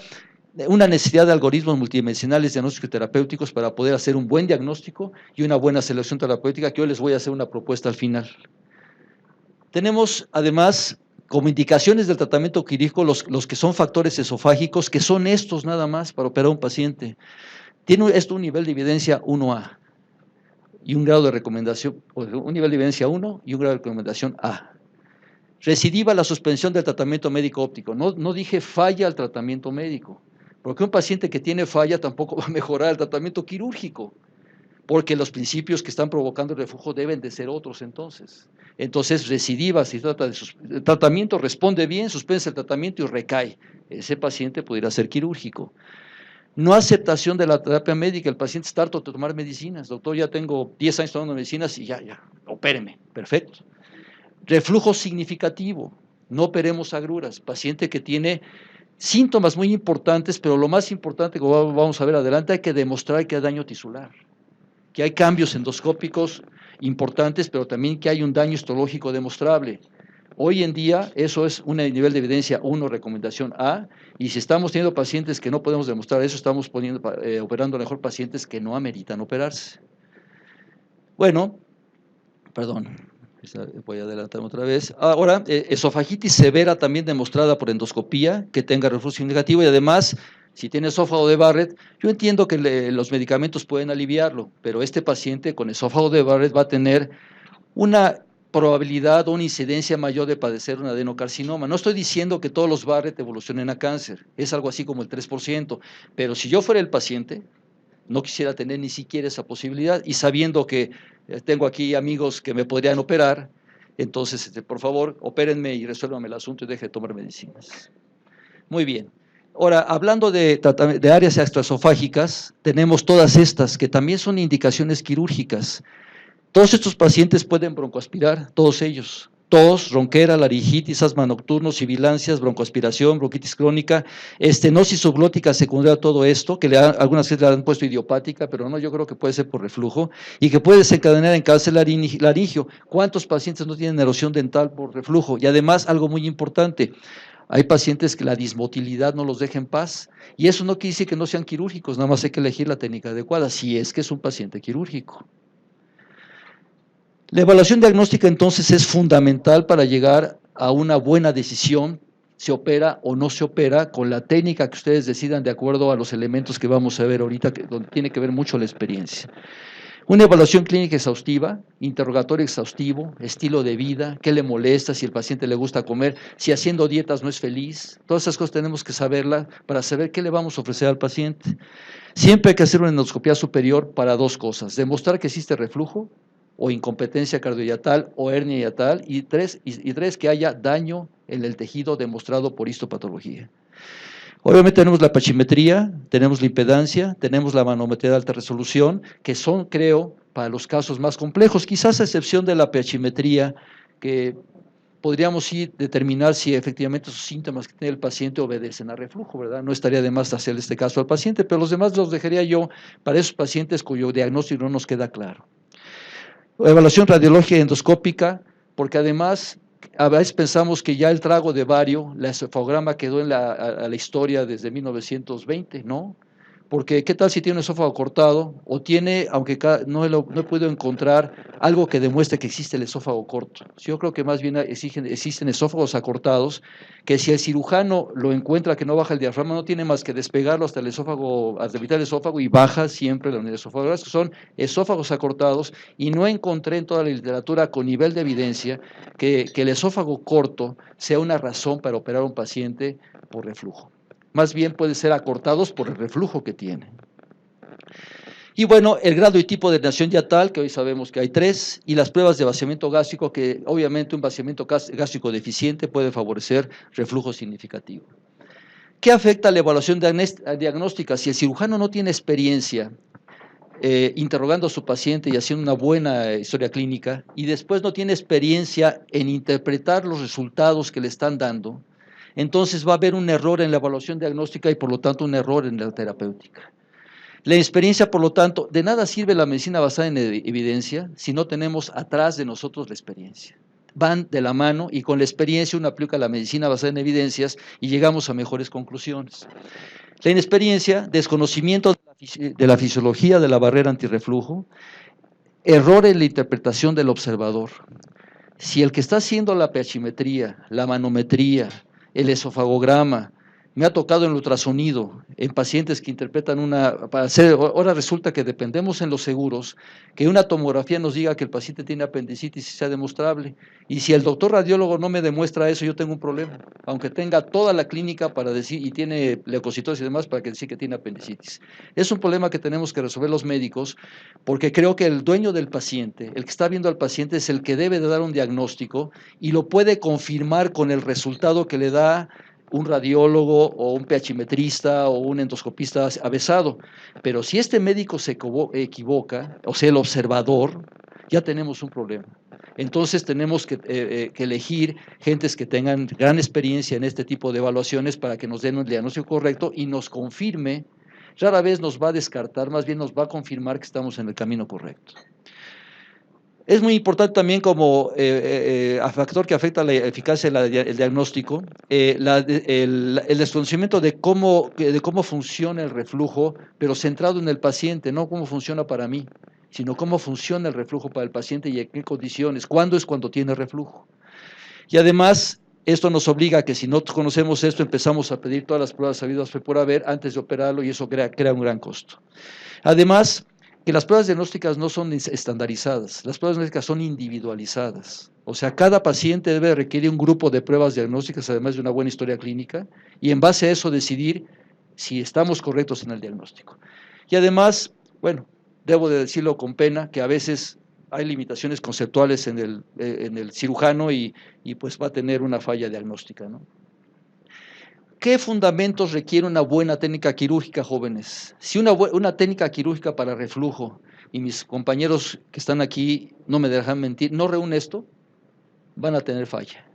S1: una necesidad de algoritmos multidimensionales diagnósticos y terapéuticos para poder hacer un buen diagnóstico y una buena selección terapéutica, que hoy les voy a hacer una propuesta al final. Tenemos además como indicaciones del tratamiento quirúrgico los que son factores esofágicos, que son estos nada más para operar a un paciente. Tiene esto un nivel de evidencia 1A y un grado de recomendación, un nivel de evidencia 1 y un grado de recomendación A. Recidiva la suspensión del tratamiento médico óptico. No dije falla al tratamiento médico, porque un paciente que tiene falla tampoco va a mejorar el tratamiento quirúrgico, porque los principios que están provocando el reflujo deben de ser otros entonces. Entonces, recidiva, si trata de el tratamiento responde bien, suspense el tratamiento y recae. Ese paciente pudiera ser quirúrgico. No aceptación de la terapia médica, el paciente está harto de tomar medicinas. Doctor, ya tengo 10 años tomando medicinas y ya, opéreme, perfecto. Reflujo significativo, no operemos agruras, paciente que tiene síntomas muy importantes, pero lo más importante, como vamos a ver adelante, hay que demostrar que hay daño tisular, que hay cambios endoscópicos importantes, pero también que hay un daño histológico demostrable. Hoy en día eso es un nivel de evidencia 1, recomendación A, y si estamos teniendo pacientes que no podemos demostrar eso, estamos operando a lo mejor pacientes que no ameritan operarse. Bueno, perdón, voy a adelantarme otra vez. Ahora, esofagitis severa también demostrada por endoscopía, que tenga reflujo negativo y además, si tiene esófago de Barrett, yo entiendo que los medicamentos pueden aliviarlo, pero este paciente con esófago de Barrett va a tener una probabilidad o una incidencia mayor de padecer un adenocarcinoma. No estoy diciendo que todos los Barrett evolucionen a cáncer, es algo así como el 3%, pero si yo fuera el paciente, no quisiera tener ni siquiera esa posibilidad y sabiendo que tengo aquí amigos que me podrían operar, entonces, por favor, opérenme y resuélvanme el asunto y deje de tomar medicinas. Muy bien. Ahora, hablando de áreas extraesofágicas, tenemos todas estas que también son indicaciones quirúrgicas. Todos estos pacientes pueden broncoaspirar, todos ellos. Tos, ronquera, laringitis, asma nocturno, sibilancias, broncoaspiración, bronquitis crónica, estenosis subglótica secundaria a todo esto, que algunas veces le han puesto idiopática, pero no, yo creo que puede ser por reflujo, y que puede desencadenar en cáncer laringio. ¿Cuántos pacientes no tienen erosión dental por reflujo? Y además, algo muy importante, hay pacientes que la dismotilidad no los deja en paz, y eso no quiere decir que no sean quirúrgicos, nada más hay que elegir la técnica adecuada, si es que es un paciente quirúrgico. La evaluación diagnóstica entonces es fundamental para llegar a una buena decisión, se opera o no se opera, con la técnica que ustedes decidan de acuerdo a los elementos que vamos a ver ahorita, donde tiene que ver mucho la experiencia. Una evaluación clínica exhaustiva, interrogatorio exhaustivo, estilo de vida, qué le molesta, si el paciente le gusta comer, si haciendo dietas no es feliz, todas esas cosas tenemos que saberlas para saber qué le vamos a ofrecer al paciente. Siempre hay que hacer una endoscopía superior para dos cosas, demostrar que existe reflujo, o incompetencia cardioyatal o hernia yatal, y tres, que haya daño en el tejido demostrado por histopatología. Obviamente tenemos la pachimetría, tenemos la impedancia, tenemos la manometría de alta resolución, que son, creo, para los casos más complejos, quizás a excepción de la pachimetría, que podríamos sí determinar si efectivamente esos síntomas que tiene el paciente obedecen a reflujo, ¿verdad? No estaría de más hacer este caso al paciente, pero los demás los dejaría yo para esos pacientes cuyo diagnóstico no nos queda claro. Evaluación radiológica endoscópica, porque además a veces pensamos que ya el trago de bario, la esofagograma quedó en la historia desde 1920, ¿no? Porque ¿qué tal si tiene un esófago cortado o tiene, aunque no he podido encontrar algo que demuestre que existe el esófago corto? Yo creo que más bien existen esófagos acortados, que si el cirujano lo encuentra que no baja el diafragma, no tiene más que despegarlo hasta el esófago, hasta evitar el esófago y baja siempre la unidad esofágica. Son esófagos acortados y no encontré en toda la literatura con nivel de evidencia que el esófago corto sea una razón para operar a un paciente por reflujo. Más bien puede ser acortados por el reflujo que tiene. Y bueno, el grado y tipo de herniación yatal, que hoy sabemos que hay 3, y las pruebas de vaciamiento gástrico, que obviamente un vaciamiento gástrico deficiente puede favorecer reflujo significativo. ¿Qué afecta a la evaluación diagnóstica? Si el cirujano no tiene experiencia interrogando a su paciente y haciendo una buena historia clínica, y después no tiene experiencia en interpretar los resultados que le están dando, entonces va a haber un error en la evaluación diagnóstica y por lo tanto un error en la terapéutica. La experiencia, por lo tanto, de nada sirve la medicina basada en evidencia si no tenemos atrás de nosotros la experiencia. Van de la mano y con la experiencia uno aplica la medicina basada en evidencias y llegamos a mejores conclusiones. La inexperiencia, desconocimiento de la fisiología de la barrera antirreflujo, error en la interpretación del observador. Si el que está haciendo la pH-metría, la manometría, el esofagograma, me ha tocado en el ultrasonido, en pacientes que interpretan ahora resulta que dependemos en los seguros, que una tomografía nos diga que el paciente tiene apendicitis y sea demostrable, y si el doctor radiólogo no me demuestra eso, yo tengo un problema, aunque tenga toda la clínica para decir, y tiene leucocitosis y demás, para que decir que tiene apendicitis. Es un problema que tenemos que resolver los médicos, porque creo que el dueño del paciente, el que está viendo al paciente, es el que debe de dar un diagnóstico, y lo puede confirmar con el resultado que le da un radiólogo o un pHmetrista o un endoscopista avesado. Pero si este médico se equivoca, o sea, el observador, ya tenemos un problema. Entonces tenemos que elegir gentes que tengan gran experiencia en este tipo de evaluaciones para que nos den un diagnóstico correcto y nos confirme. Rara vez nos va a descartar, más bien nos va a confirmar que estamos en el camino correcto. Es muy importante también como factor que afecta la eficacia del diagnóstico, el desconocimiento de cómo funciona el reflujo, pero centrado en el paciente, no cómo funciona para mí. sino cómo funciona el reflujo para el paciente y en qué condiciones, cuándo es cuando tiene reflujo. Y además, esto nos obliga a que si no conocemos esto, empezamos a pedir todas las pruebas habidas por haber antes de operarlo y eso crea un gran costo. Además, que las pruebas diagnósticas no son estandarizadas, las pruebas diagnósticas son individualizadas. O sea, cada paciente debe requerir un grupo de pruebas diagnósticas, además de una buena historia clínica, y en base a eso decidir si estamos correctos en el diagnóstico. Y además, bueno, debo de decirlo con pena, que a veces hay limitaciones conceptuales en el cirujano y pues va a tener una falla diagnóstica, ¿no? ¿Qué fundamentos requiere una buena técnica quirúrgica, jóvenes? Si una técnica quirúrgica para reflujo, y mis compañeros que están aquí no me dejan mentir, no reúne esto, van a tener falla.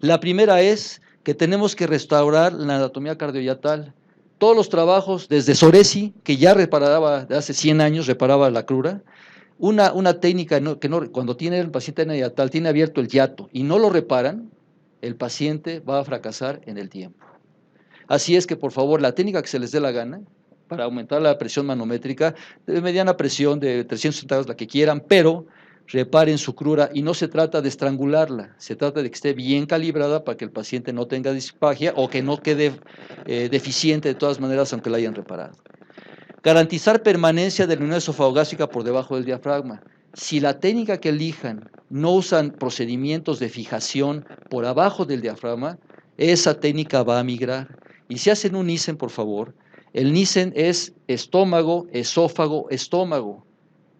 S1: La primera es que tenemos que restaurar la anatomía cardioyatal. Todos los trabajos, desde Soresi, que ya reparaba, de hace 100 años, reparaba la crura, una técnica cuando tiene el paciente yatal, tiene abierto el hiato y no lo reparan, el paciente va a fracasar en el tiempo. Así es que, por favor, la técnica que se les dé la gana, para aumentar la presión manométrica, de mediana presión, de 300 grados, la que quieran, pero reparen su crura y no se trata de estrangularla, se trata de que esté bien calibrada para que el paciente no tenga disfagia o que no quede deficiente de todas maneras, aunque la hayan reparado. Garantizar permanencia de la unión esofagogástrica por debajo del diafragma. Si la técnica que elijan no usan procedimientos de fijación por abajo del diafragma, esa técnica va a migrar. Y si hacen un Nissen, por favor, el Nissen es estómago, esófago, estómago.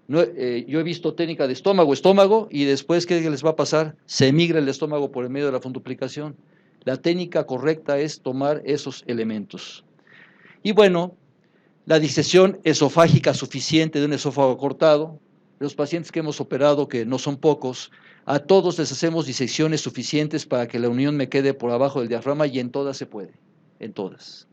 S1: No, yo he visto técnica de estómago, estómago, y después, ¿qué les va a pasar? Se migra el estómago por el medio de la funduplicación. La técnica correcta es tomar esos elementos. Y bueno, la disección esofágica suficiente de un esófago cortado. Los pacientes que hemos operado, que no son pocos, a todos les hacemos disecciones suficientes para que la unión me quede por abajo del diafragma y en todas se puede, en todas.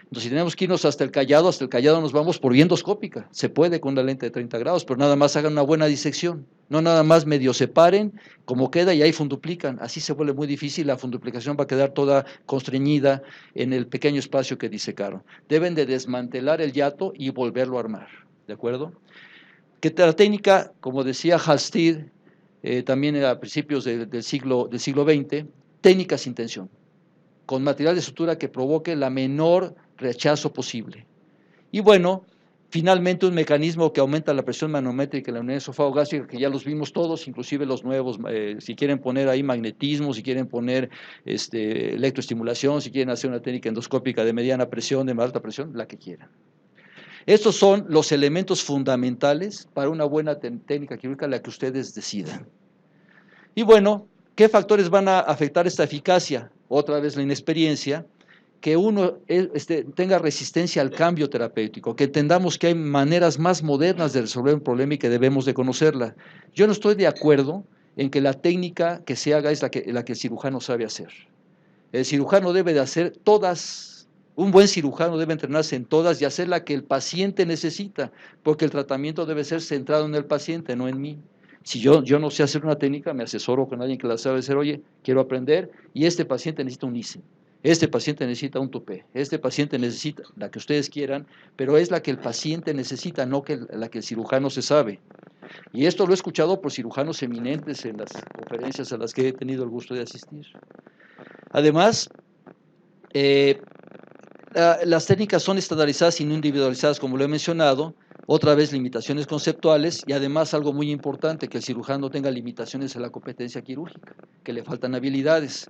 S1: Entonces, si tenemos que irnos hasta el callado nos vamos por vía endoscópica. Se puede con una lente de 30 grados, pero nada más hagan una buena disección. No nada más medio separen, como queda, y ahí funduplican. Así se vuelve muy difícil, la funduplicación va a quedar toda constreñida en el pequeño espacio que disecaron. Deben de desmantelar el hiato y volverlo a armar, ¿de acuerdo? Que la técnica, como decía Halstead, también a principios del siglo XX, técnica sin tensión, con material de sutura que provoque la menor rechazo posible. Y bueno, finalmente un mecanismo que aumenta la presión manométrica en la unidad esofagogástrica, que ya los vimos todos, inclusive los nuevos, si quieren poner ahí magnetismo, si quieren poner electroestimulación, si quieren hacer una técnica endoscópica de mediana presión, de alta presión, la que quieran. Estos son los elementos fundamentales para una buena técnica quirúrgica, la que ustedes decidan. Y bueno, ¿qué factores van a afectar esta eficacia? Otra vez la inexperiencia, que uno tenga resistencia al cambio terapéutico, que entendamos que hay maneras más modernas de resolver un problema y que debemos de conocerla. Yo no estoy de acuerdo en que la técnica que se haga es la que el cirujano sabe hacer. El cirujano debe de hacer todas, un buen cirujano debe entrenarse en todas y hacer la que el paciente necesita, porque el tratamiento debe ser centrado en el paciente, no en mí. Si yo no sé hacer una técnica, me asesoro con alguien que la sabe hacer, oye, quiero aprender, y este paciente necesita un ICE, este paciente necesita un tupé, este paciente necesita la que ustedes quieran, pero es la que el paciente necesita, no la que el cirujano se sabe. Y esto lo he escuchado por cirujanos eminentes en las conferencias a las que he tenido el gusto de asistir. Además, las técnicas son estandarizadas y no individualizadas, como lo he mencionado. Otra vez, limitaciones conceptuales y además algo muy importante, que el cirujano tenga limitaciones en la competencia quirúrgica, que le faltan habilidades.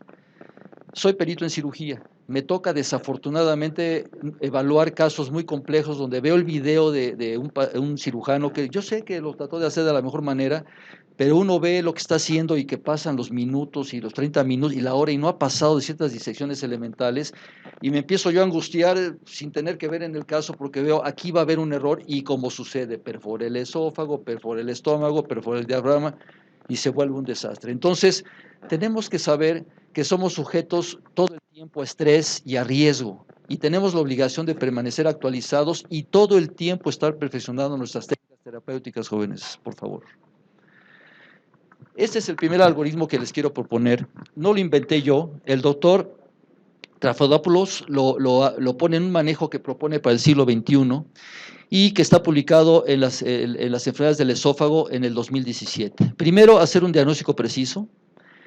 S1: Soy perito en cirugía. Me toca desafortunadamente evaluar casos muy complejos donde veo el video de un cirujano que yo sé que lo trató de hacer de la mejor manera, pero uno ve lo que está haciendo y que pasan los minutos y los 30 minutos y la hora y no ha pasado de ciertas disecciones elementales y me empiezo yo a angustiar sin tener que ver en el caso porque veo aquí va a haber un error y como sucede, perfora el esófago, perfora el estómago, perfora el diafragma y se vuelve un desastre. Entonces, tenemos que saber que somos sujetos todo el tiempo a estrés y a riesgo y tenemos la obligación de permanecer actualizados y todo el tiempo estar perfeccionando nuestras técnicas terapéuticas, jóvenes, por favor. Este es el primer algoritmo que les quiero proponer. No lo inventé yo. El doctor Trafodopoulos lo pone en un manejo que propone para el siglo XXI y que está publicado en las enfermedades del esófago en el 2017. Primero, hacer un diagnóstico preciso.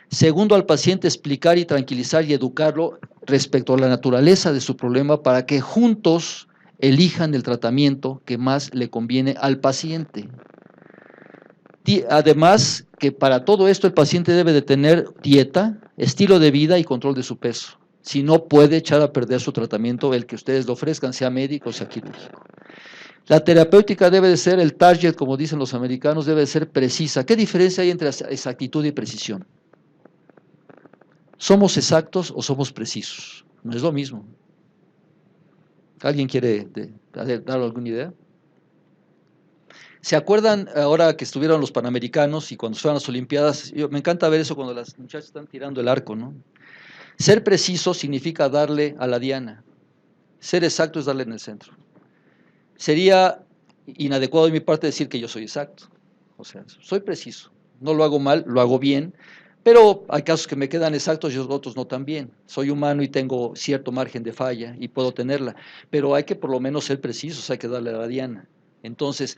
S1: Segundo, al paciente explicar y tranquilizar y educarlo respecto a la naturaleza de su problema para que juntos elijan el tratamiento que más le conviene al paciente. Además, que para todo esto el paciente debe de tener dieta, estilo de vida y control de su peso. Si no, puede echar a perder su tratamiento, el que ustedes le ofrezcan, sea médico o sea quirúrgico. La terapéutica debe de ser, el target, como dicen los americanos, debe de ser precisa. ¿Qué diferencia hay entre exactitud y precisión? ¿Somos exactos o somos precisos? No es lo mismo. ¿Alguien quiere dar alguna idea? ¿Se acuerdan ahora que estuvieron los Panamericanos y cuando fueron las Olimpiadas? Me encanta ver eso cuando las muchachas están tirando el arco, ¿no? Ser preciso significa darle a la diana. Ser exacto es darle en el centro. Sería inadecuado de mi parte decir que yo soy exacto. O sea, soy preciso. No lo hago mal, lo hago bien, pero hay casos que me quedan exactos y otros no tan bien. Soy humano y tengo cierto margen de falla y puedo tenerla, pero hay que por lo menos ser precisos, hay que darle a la diana. Entonces,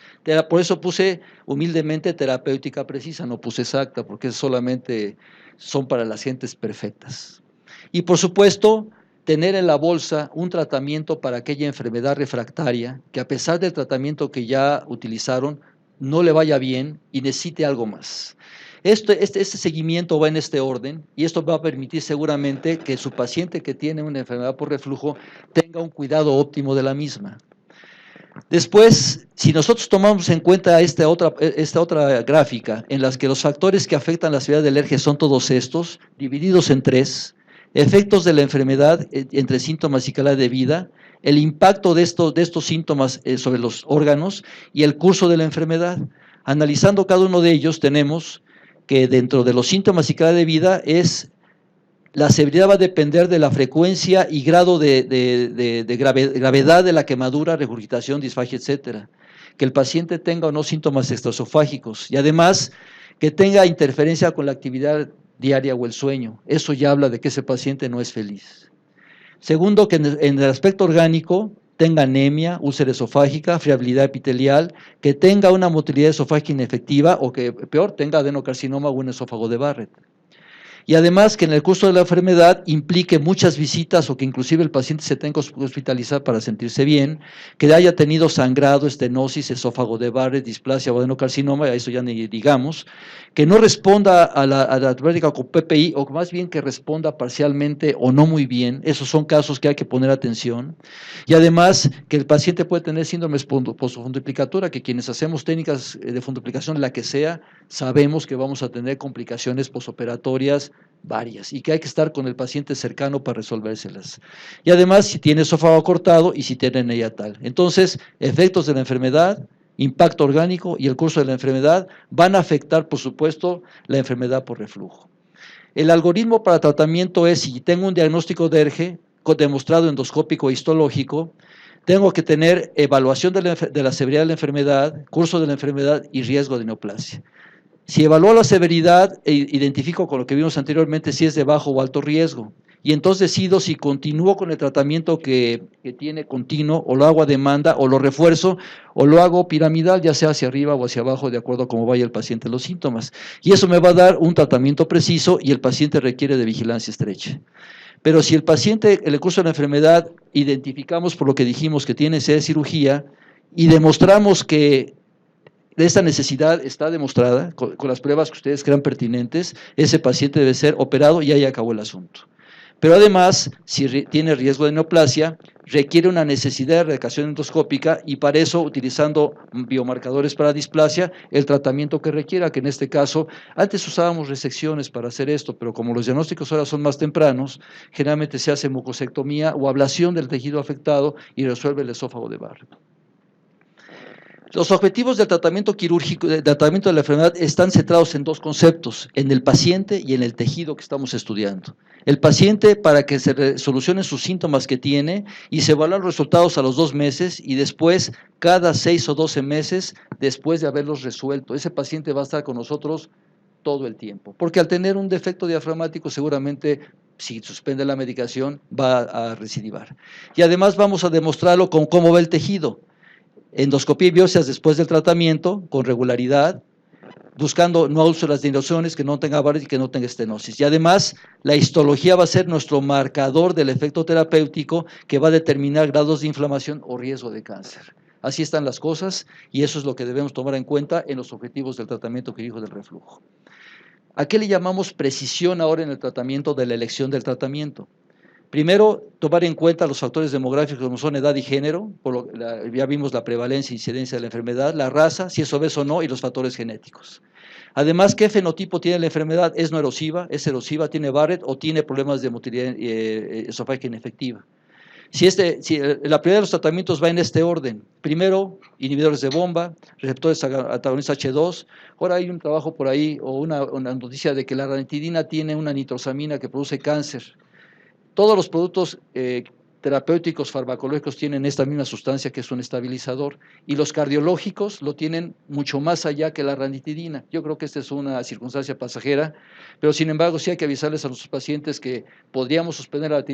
S1: por eso puse humildemente terapéutica precisa, no puse exacta, porque solamente son para las gentes perfectas. Y por supuesto, tener en la bolsa un tratamiento para aquella enfermedad refractaria que a pesar del tratamiento que ya utilizaron, no le vaya bien y necesite algo más. Este seguimiento va en este orden y esto va a permitir seguramente que su paciente que tiene una enfermedad por reflujo tenga un cuidado óptimo de la misma. Después, si nosotros tomamos en cuenta esta otra gráfica en las que los factores que afectan la severidad del alergia son todos estos, divididos en tres: efectos de la enfermedad entre síntomas y calidad de vida, el impacto de estos síntomas sobre los órganos y el curso de la enfermedad. Analizando cada uno de ellos, tenemos que dentro de los síntomas y calidad de vida la severidad va a depender de la frecuencia y grado de gravedad de la quemadura, regurgitación, disfagia, etcétera. Que el paciente tenga o no síntomas extraesofágicos y además que tenga interferencia con la actividad diaria o el sueño. Eso ya habla de que ese paciente no es feliz. Segundo, que en el aspecto orgánico tenga anemia, úlcera esofágica, friabilidad epitelial, que tenga una motilidad esofágica inefectiva o que peor tenga adenocarcinoma o un esófago de Barrett. Y además que en el curso de la enfermedad implique muchas visitas o que inclusive el paciente se tenga que hospitalizar para sentirse bien, que haya tenido sangrado, estenosis, esófago de Barrett, displasia o adenocarcinoma, a eso ya ni digamos, que no responda a la antibiótica con PPI o más bien que responda parcialmente o no muy bien. Esos son casos que hay que poner atención. Y además que el paciente puede tener síndrome posfundoplicatura, que quienes hacemos técnicas de fundoplicación, la que sea, sabemos que vamos a tener complicaciones posoperatorias varias y que hay que estar con el paciente cercano para resolvérselas. Y además, si tiene esófago cortado y si tiene NEIA tal. Entonces, efectos de la enfermedad, impacto orgánico y el curso de la enfermedad van a afectar, por supuesto, la enfermedad por reflujo. El algoritmo para tratamiento es, si tengo un diagnóstico de ERGE, demostrado endoscópico e histológico, tengo que tener evaluación de la severidad de la enfermedad, curso de la enfermedad y riesgo de neoplasia. Si evalúo la severidad, identifico con lo que vimos anteriormente si es de bajo o alto riesgo. Y entonces decido si continúo con el tratamiento que tiene continuo, o lo hago a demanda, o lo refuerzo, o lo hago piramidal, ya sea hacia arriba o hacia abajo, de acuerdo a cómo vaya el paciente los síntomas. Y eso me va a dar un tratamiento preciso y el paciente requiere de vigilancia estrecha. Pero si el paciente, en el curso de la enfermedad, identificamos por lo que dijimos que tiene necesidad de cirugía y demostramos que esta necesidad está demostrada con las pruebas que ustedes crean pertinentes, ese paciente debe ser operado y ahí acabó el asunto. Pero además, si tiene riesgo de neoplasia, requiere una necesidad de erradicación endoscópica y para eso, utilizando biomarcadores para displasia, el tratamiento que requiera, que en este caso, antes usábamos resecciones para hacer esto, pero como los diagnósticos ahora son más tempranos, generalmente se hace mucosectomía o ablación del tejido afectado y resuelve el esófago de Barrett. Los objetivos del tratamiento quirúrgico, del tratamiento de la enfermedad, están centrados en dos conceptos: en el paciente y en el tejido que estamos estudiando. El paciente, para que se solucionen sus síntomas que tiene y se evalúan los resultados a los 2 meses y después cada 6 o 12 meses después de haberlos resuelto. Ese paciente va a estar con nosotros todo el tiempo, porque al tener un defecto diafragmático seguramente si suspende la medicación, va a recidivar. Y además vamos a demostrarlo con cómo va el tejido. Endoscopía y biopsias después del tratamiento, con regularidad, buscando no úlceras de inyecciones, que no tenga varices y que no tenga estenosis. Y además, la histología va a ser nuestro marcador del efecto terapéutico que va a determinar grados de inflamación o riesgo de cáncer. Así están las cosas y eso es lo que debemos tomar en cuenta en los objetivos del tratamiento clínico del reflujo. ¿A qué le llamamos precisión ahora en el tratamiento de la elección del tratamiento? Primero, tomar en cuenta los factores demográficos como son edad y género, ya vimos la prevalencia e incidencia de la enfermedad, la raza, si es obeso o no, y los factores genéticos. Además, ¿qué fenotipo tiene la enfermedad? ¿Es no erosiva? ¿Es erosiva? ¿Tiene Barrett? ¿O tiene problemas de motilidad esofágica inefectiva? Si la prioridad de los tratamientos va en este orden, primero, inhibidores de bomba, receptores antagonistas H2, ahora hay un trabajo por ahí, o una noticia de que la ranitidina tiene una nitrosamina que produce cáncer. Todos los productos terapéuticos farmacológicos tienen esta misma sustancia que es un estabilizador y los cardiológicos lo tienen mucho más allá que la ranitidina. Yo creo que esta es una circunstancia pasajera, pero sin embargo sí hay que avisarles a nuestros pacientes que podríamos suspender la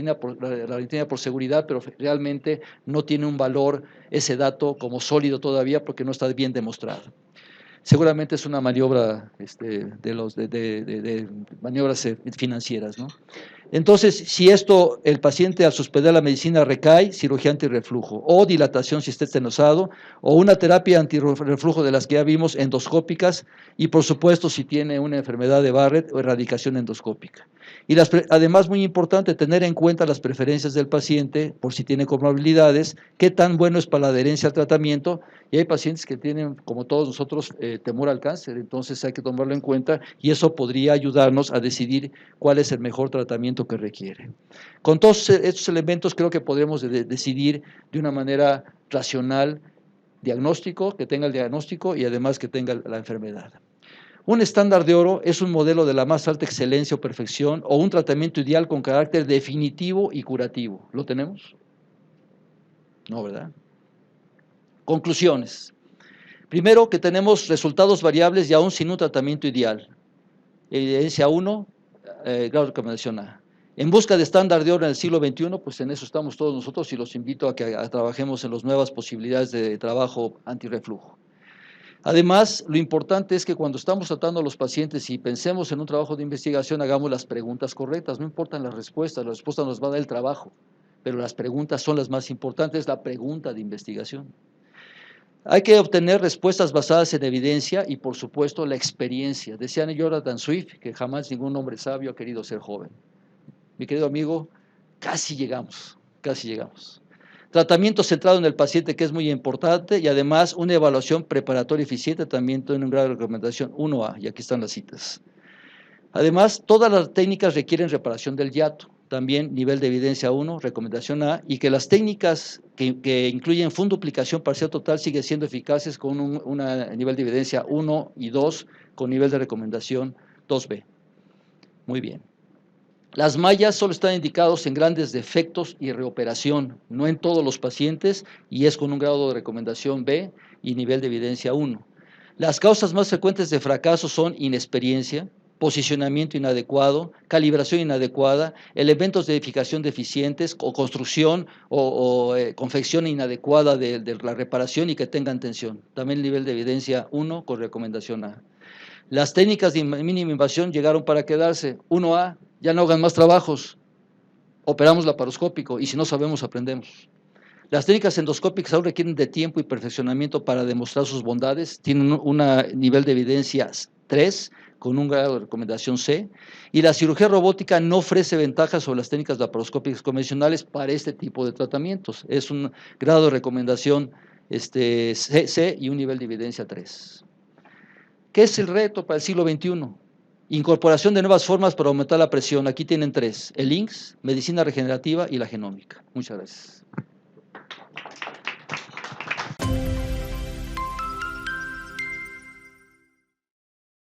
S1: ranitidina por seguridad, pero realmente no tiene un valor ese dato como sólido todavía porque no está bien demostrado. Seguramente es una maniobra de maniobras financieras, ¿no? Entonces, si el paciente al suspender la medicina recae, cirugía antirreflujo, o dilatación si está estenosado, o una terapia antirreflujo de las que ya vimos, endoscópicas, y por supuesto si tiene una enfermedad de Barrett o erradicación endoscópica. Y además, muy importante, tener en cuenta las preferencias del paciente, por si tiene comorbilidades, qué tan bueno es para la adherencia al tratamiento, y hay pacientes que tienen, como todos nosotros, temor al cáncer, entonces hay que tomarlo en cuenta, y eso podría ayudarnos a decidir cuál es el mejor tratamiento que requiere. Con todos estos elementos creo que podremos decidir de una manera racional, diagnóstico, que tenga el diagnóstico y además que tenga la enfermedad. Un estándar de oro es un modelo de la más alta excelencia o perfección o un tratamiento ideal con carácter definitivo y curativo. ¿Lo tenemos? No, ¿verdad? Conclusiones. Primero, que tenemos resultados variables y aún sin un tratamiento ideal. Evidencia 1, grado de recomendación A. En busca de estándar de oro en el siglo XXI, pues en eso estamos todos nosotros y los invito a que trabajemos en las nuevas posibilidades de trabajo antirreflujo. Además, lo importante es que cuando estamos tratando a los pacientes y pensemos en un trabajo de investigación, hagamos las preguntas correctas, no importan las respuestas nos va a dar el trabajo, pero las preguntas son las más importantes, la pregunta de investigación. Hay que obtener respuestas basadas en evidencia y, por supuesto, la experiencia. Decía Jonathan Swift que jamás ningún hombre sabio ha querido ser joven. Mi querido amigo, casi llegamos, casi llegamos. Tratamiento centrado en el paciente, que es muy importante, y además una evaluación preparatoria eficiente también tiene un grado de recomendación 1A, y aquí están las citas. Además, todas las técnicas requieren reparación del hiato, también nivel de evidencia 1, recomendación A, y que las técnicas que incluyen funduplicación parcial total siguen siendo eficaces con un nivel de evidencia 1 y 2, con nivel de recomendación 2B. Muy bien. Las mallas solo están indicados en grandes defectos y reoperación, no en todos los pacientes, y es con un grado de recomendación B y nivel de evidencia 1. Las causas más frecuentes de fracaso son inexperiencia, posicionamiento inadecuado, calibración inadecuada, elementos de edificación deficientes o construcción o confección inadecuada de la reparación y que tengan tensión. También nivel de evidencia 1 con recomendación A. Las técnicas de mínima invasión llegaron para quedarse. 1A, ya no hagan más trabajos, operamos laparoscópico y si no sabemos, aprendemos. Las técnicas endoscópicas aún requieren de tiempo y perfeccionamiento para demostrar sus bondades, tienen un nivel de evidencia 3, con un grado de recomendación C, y la cirugía robótica no ofrece ventajas sobre las técnicas laparoscópicas convencionales para este tipo de tratamientos. Es un grado de recomendación C y un nivel de evidencia 3. ¿Qué es el reto para el siglo XXI? Incorporación de nuevas formas para aumentar la presión. Aquí tienen 3, el INCS, medicina regenerativa y la genómica. Muchas gracias.